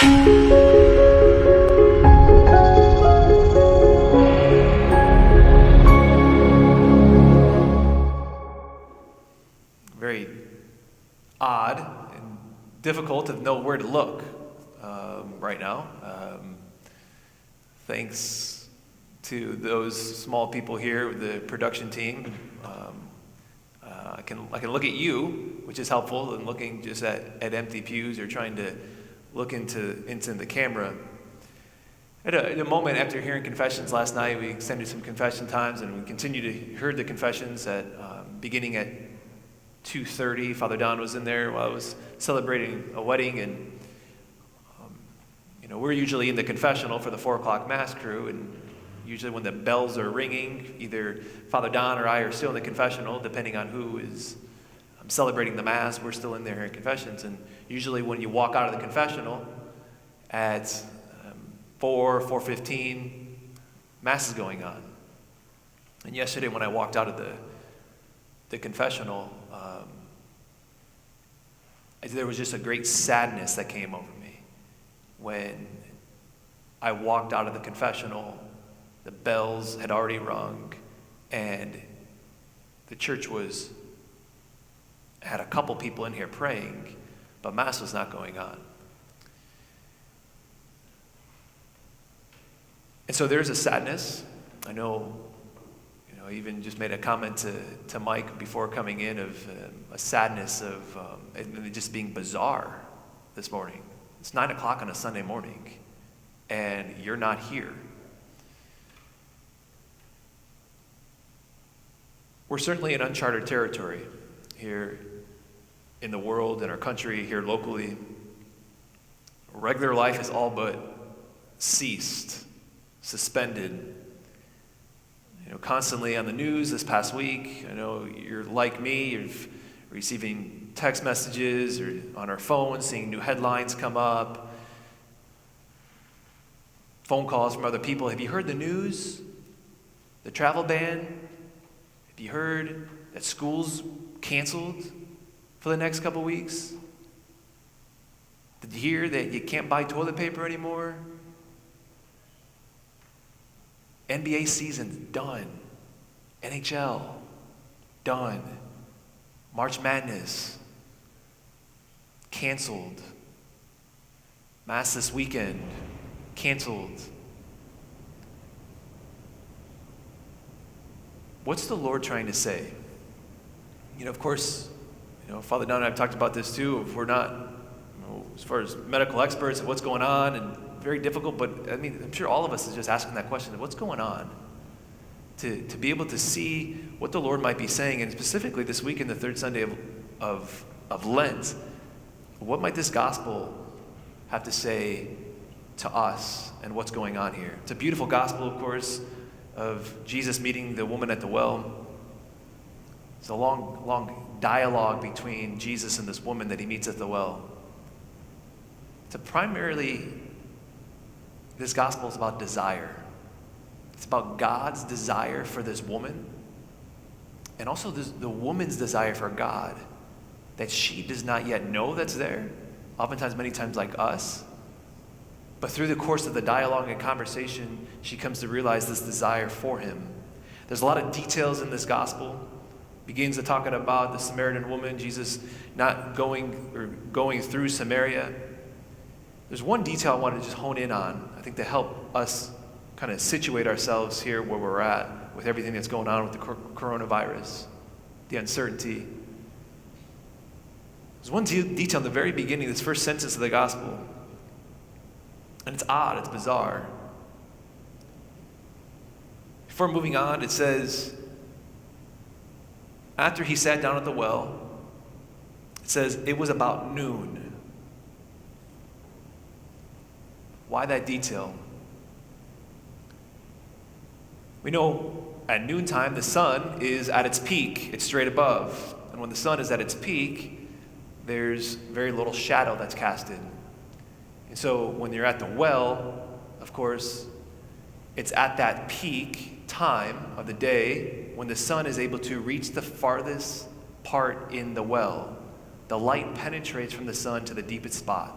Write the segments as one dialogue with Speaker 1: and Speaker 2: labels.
Speaker 1: Very odd and difficult to know where to look right now. Thanks to those small people here, the production team. I can look at you, which is helpful, and looking just at empty pews or trying to look into the camera. At a moment after hearing confessions last night, we extended some confession times, and we continued to hear the confessions beginning at 2:30. Father Don was in there while I was celebrating a wedding, and we're usually in the confessional for the 4 o'clock Mass crew, and usually when the bells are ringing, either Father Don or I are still in the confessional, depending on who is celebrating the Mass. We're still in there hearing confessions, and usually when you walk out of the confessional at 4:15, Mass is going on. And yesterday when I walked out of the confessional, there was just a great sadness that came over me. When I walked out of the confessional, the bells had already rung, and the church had a couple people in here praying, but Mass was not going on. And so there's a sadness. I know, I even just made a comment to Mike before coming in of a sadness of it just being bizarre this morning. It's 9 o'clock on a Sunday morning, and you're not here. We're certainly in uncharted territory here in the world, in our country, here locally. Regular life has all but ceased, suspended. Constantly on the news this past week. I know you're like me, you're receiving text messages or on our phones, seeing new headlines come up, phone calls from other people. Have you heard the news? The travel ban? Have you heard that school's canceled for the next couple weeks? Did you hear that you can't buy toilet paper anymore? NBA season's done. NHL, done. March Madness, canceled. Mass this weekend, canceled. What's the Lord trying to say? Of course, Father Don and I have talked about this too. If we're not, as far as medical experts, of what's going on, and very difficult, but I'm sure all of us is just asking that question of what's going on, to be able to see what the Lord might be saying, and specifically this week in the third Sunday of Lent, what might this gospel have to say to us and what's going on here? It's a beautiful gospel, of course, of Jesus meeting the woman at the well. It's a long dialogue between Jesus and this woman that he meets at the well. This gospel is about desire. It's about God's desire for this woman, and also the woman's desire for God, that she does not yet know that's there, oftentimes, many times like us. But through the course of the dialogue and conversation, she comes to realize this desire for him. There's a lot of details in this gospel. Begins to talking about the Samaritan woman, Jesus not going through Samaria. There's one detail I want to just hone in on, I think, to help us kind of situate ourselves here where we're at with everything that's going on with the coronavirus, the uncertainty. There's one detail in the very beginning, this first sentence of the gospel, and it's odd, it's bizarre. Before moving on, it says, after he sat down at the well, it says, it was about noon. Why that detail? We know at noontime the sun is at its peak. It's straight above. And when the sun is at its peak, there's very little shadow that's casted. And so when you're at the well, of course, it's at that peak time of the day when the sun is able to reach the farthest part in the well. The light penetrates from the sun to the deepest spot.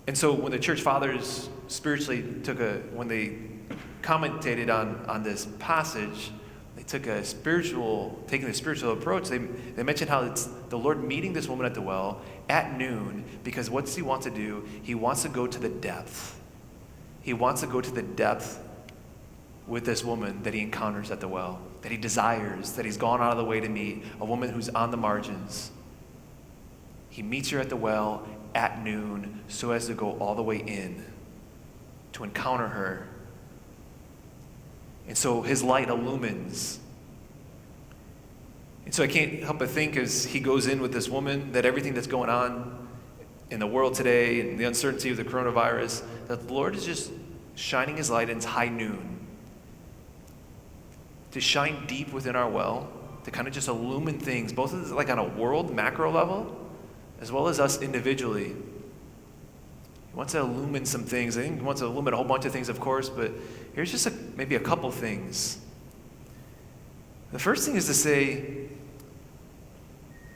Speaker 1: And so when the church fathers spiritually when they commentated on this passage, they took taking the spiritual approach. They mentioned how it's the Lord meeting this woman at the well at noon, because what does he want to do? He wants to go to the depth. He wants to go to the depth with this woman that he encounters at the well, that he desires, that he's gone out of the way to meet, a woman who's on the margins. He meets her at the well at noon so as to go all the way in to encounter her. And so his light illumines. And so I can't help but think as he goes in with this woman that everything that's going on in the world today and the uncertainty of the coronavirus, that the Lord is just shining his light in high noon to shine deep within our well, to kind of just illumine things, both like on a world macro level, as well as us individually. He wants to illumine some things. I think he wants to illumine a whole bunch of things, of course, but here's just maybe a couple things. The first thing is to say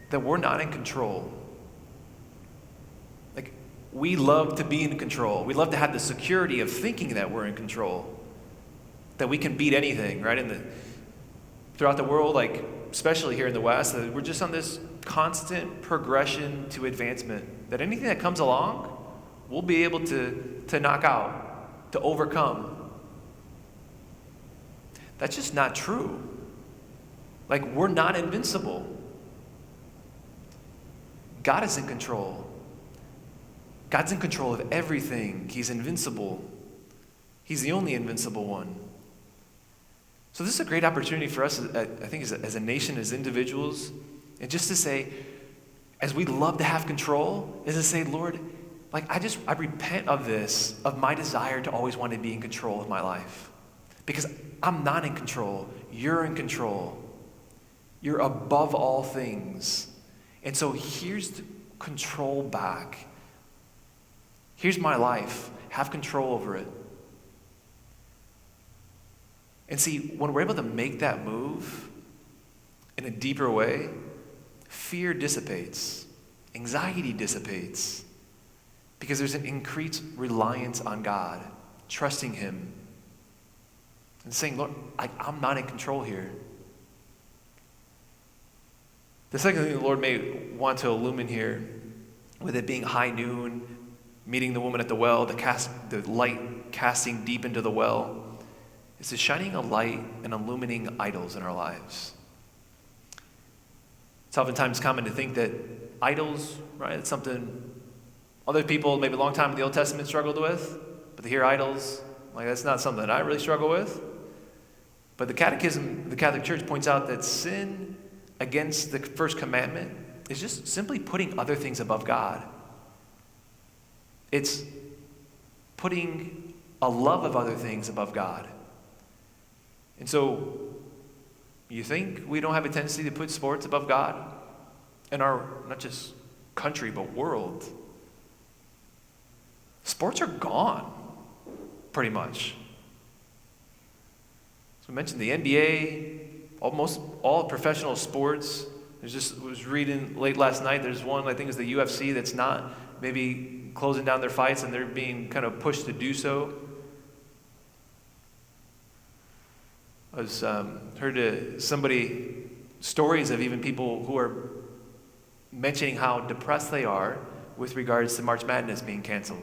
Speaker 1: that we're not in control. Like, we love to be in control. We love to have the security of thinking that we're in control, that we can beat anything, right? Throughout the world, like especially here in the West, that we're just on this constant progression to advancement, that anything that comes along, we'll be able to knock out, to overcome. That's just not true. Like, we're not invincible. God is in control. God's in control of everything. He's invincible. He's the only invincible one. So this is a great opportunity for us, I think, as a nation, as individuals, and just to say, as we love to have control, is to say, Lord, like I repent of this, of my desire to always want to be in control of my life. Because I'm not in control. You're in control. You're above all things. And so here's the control back. Here's my life. Have control over it. And see, when we're able to make that move in a deeper way, fear dissipates, anxiety dissipates, because there's an increased reliance on God, trusting him, and saying, Lord, I'm not in control here. The second thing the Lord may want to illumine here, with it being high noon, meeting the woman at the well, the light casting deep into the well, is to shining a light and illumining idols in our lives. It's oftentimes common to think that idols, right, it's something other people, maybe a long time in the Old Testament, struggled with, but to hear idols, like, that's not something that I really struggle with. But the Catechism, the Catholic Church points out that sin against the first commandment is just simply putting other things above God. It's putting a love of other things above God. And so, you think we don't have a tendency to put sports above God in our, not just country, but world? Sports are gone, pretty much. So we mentioned the NBA, almost all professional sports. I was reading late last night, there's one, I think it's the UFC, that's not maybe closing down their fights, and they're being kind of pushed to do so. I was heard stories of even people who are mentioning how depressed they are with regards to March Madness being canceled.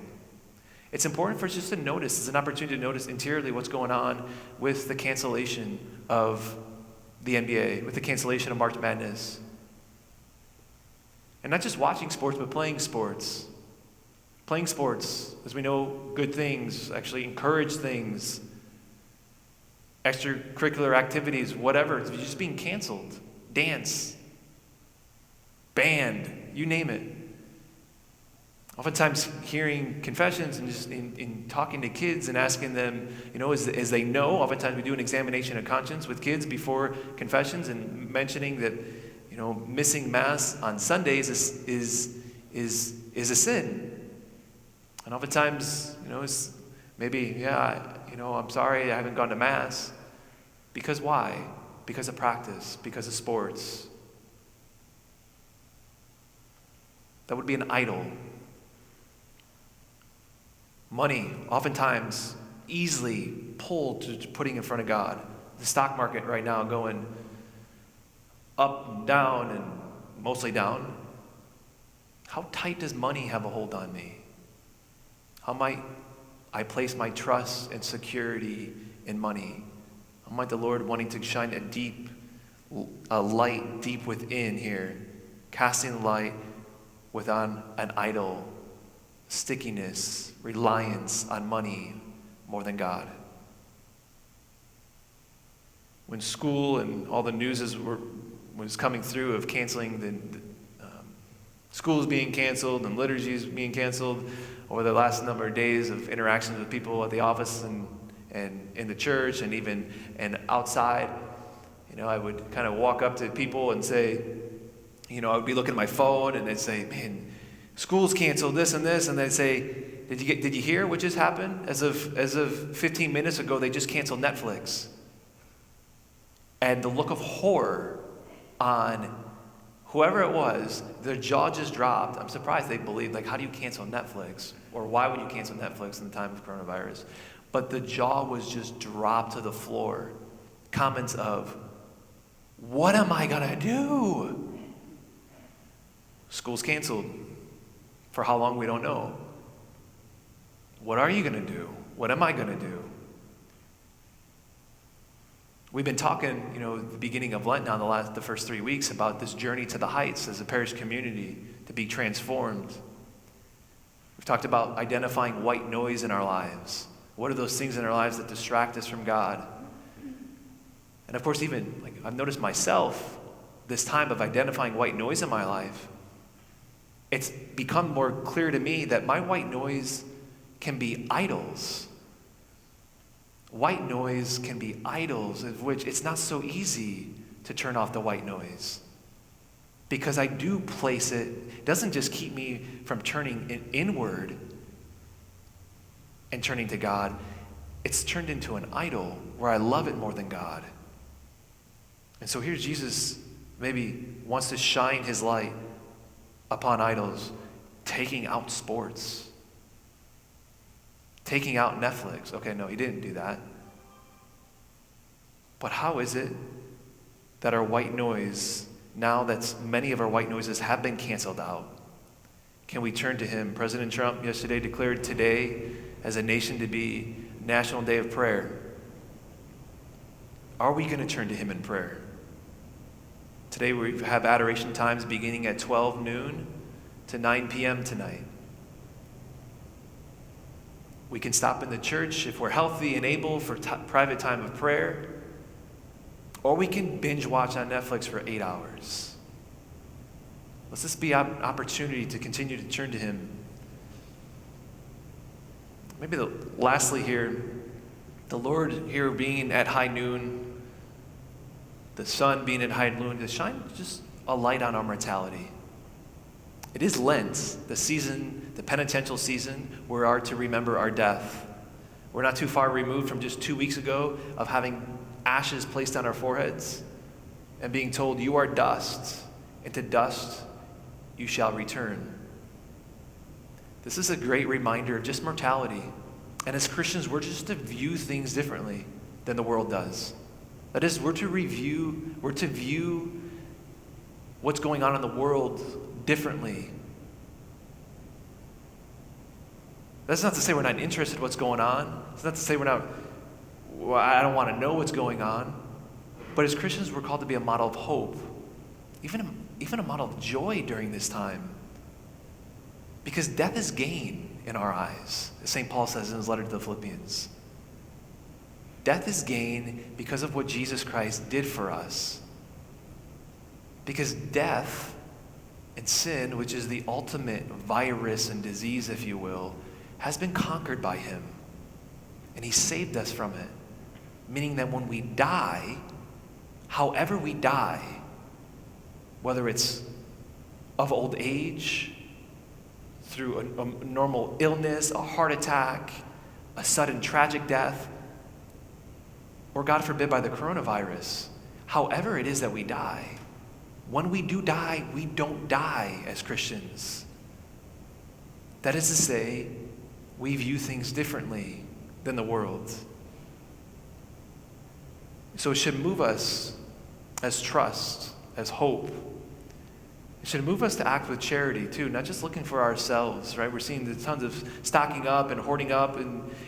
Speaker 1: It's important for us just to notice. It's an opportunity to notice interiorly what's going on with the cancellation of the NBA, with the cancellation of March Madness. And not just watching sports, but playing sports. Playing sports, as we know, good things, actually encourage things, extracurricular activities, whatever, it's just being canceled. Dance, band, you name it. Oftentimes hearing confessions and just in talking to kids and asking them, as they know, oftentimes we do an examination of conscience with kids before confessions, and mentioning that, missing Mass on Sundays is a sin. And oftentimes, it's maybe, I'm sorry I haven't gone to Mass. Because why? Because of practice, because of sports. That would be an idol. Money, oftentimes, easily pulled to putting in front of God. The stock market right now going up and down and mostly down. How tight does money have a hold on me? How might I place my trust and security in money? How might the Lord wanting to shine a light deep within here, casting light within an idol, stickiness, reliance on money more than God? When school and all the news was coming through of canceling the schools being canceled and liturgies being canceled over the last number of days of interactions with people at the office and in the church and outside, I would kind of walk up to people and say, I would be looking at my phone and they'd say, man, school's canceled this and this, and they'd say, did you hear what just happened? As of 15 minutes ago, they just canceled Netflix. And the look of horror on whoever it was, their jaw just dropped. I'm surprised they believed, how do you cancel Netflix? Or why would you cancel Netflix in the time of coronavirus? But the jaw was just dropped to the floor. Comments of, what am I going to do? School's canceled. For how long, we don't know. What are you going to do? What am I going to do? We've been talking, at the beginning of Lent now, the first 3 weeks, about this journey to the heights as a parish community to be transformed. We've talked about identifying white noise in our lives. What are those things in our lives that distract us from God? And of course, even I've noticed myself, this time of identifying white noise in my life, it's become more clear to me that my white noise can be idols. White noise can be idols, of which it's not so easy to turn off the white noise. Because I do place it doesn't just keep me from turning inward and turning to God. It's turned into an idol where I love it more than God. And so here Jesus maybe wants to shine his light upon idols, taking out sports. Taking out Netflix. Okay, no, he didn't do that. But how is it that our white noise, now that many of our white noises have been canceled out, can we turn to him? President Trump yesterday declared today as a nation to be National Day of Prayer. Are we going to turn to him in prayer? Today we have adoration times beginning at 12 noon to 9 p.m. tonight. We can stop in the church if we're healthy and able for private time of prayer, or we can binge watch on Netflix for 8 hours. Let's just be an opportunity to continue to turn to him. Maybe lastly here, the Lord here being at high noon, the sun being at high noon, to shine just a light on our mortality. It is Lent, the season, the penitential season, where we are to remember our death. We're not too far removed from just 2 weeks ago of having ashes placed on our foreheads and being told, you are dust, and to dust you shall return. This is a great reminder of just mortality. And as Christians, we're just to view things differently than the world does. That is, we're to view what's going on in the world differently. That's not to say we're not interested in what's going on. It's not to say I don't want to know what's going on. But as Christians, we're called to be a model of hope, even a model of joy during this time. Because death is gain in our eyes, as St. Paul says in his letter to the Philippians. Death is gain because of what Jesus Christ did for us. Because death and sin, which is the ultimate virus and disease, if you will, has been conquered by him. And he saved us from it. Meaning that when we die, however we die, whether it's of old age, through a normal illness, a heart attack, a sudden tragic death, or God forbid by the coronavirus, however it is that we die, when we do die, we don't die as Christians. That is to say, we view things differently than the world. So it should move us as trust, as hope. It should move us to act with charity too, not just looking for ourselves, right? We're seeing the tons of stocking up and hoarding up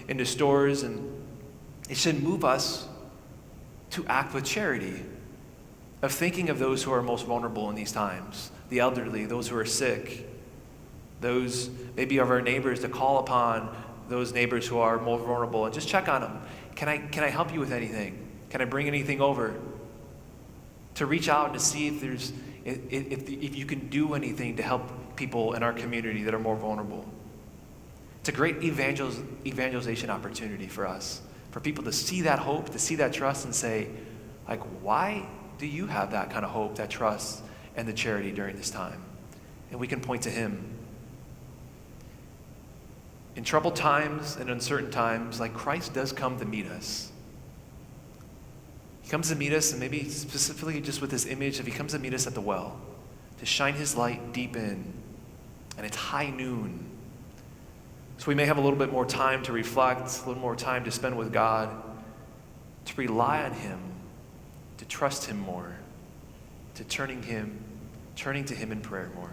Speaker 1: into stores, and it should move us to act with charity, of thinking of those who are most vulnerable in these times, the elderly, those who are sick, those maybe of our neighbors, to call upon those neighbors who are more vulnerable and just check on them. Can I help you with anything? Can I bring anything over? To reach out and to see if you can do anything to help people in our community that are more vulnerable. It's a great evangelization opportunity for us, for people to see that hope, to see that trust, and say, like, why do you have that kind of hope, that trust, and the charity during this time? And we can point to him. In troubled times and uncertain times, like, Christ does come to meet us. He comes to meet us, and maybe specifically just with this image of he comes to meet us at the well, to shine his light deep in, and it's high noon. So we may have a little bit more time to reflect, a little more time to spend with God, to rely on him, to trust him more, to turning to him in prayer more.